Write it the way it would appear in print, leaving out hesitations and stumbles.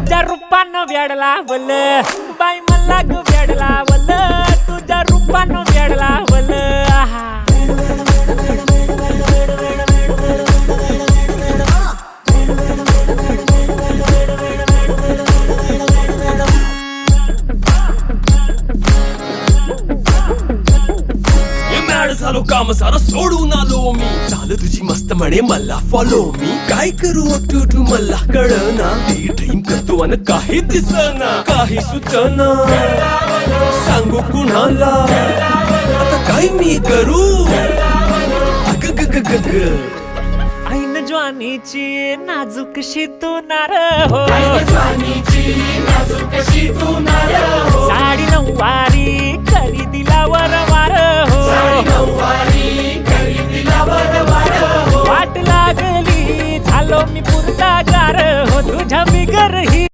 तुझ्या रूपानं वेड लावल बाई मला ग वेड लावल तुझ्या रूपानं वेड लावल आहा झालो काम सारं सोडून आलो मी चाल तुझी मस्त म्हणे मला फॉलो मी काय करू टू मला कळना ती ड्रीम करतो अन काही दिसना काही सुचना सांगू कुणाला आता काय मी करू अग ग ग ग ग ऐन ज्वानीची नाजूकशी तू नार हो साडी नऊवारी करी दिला वरवार हो वाट लागली झालो मी पुरता गार हो तुझ्या बिगर ही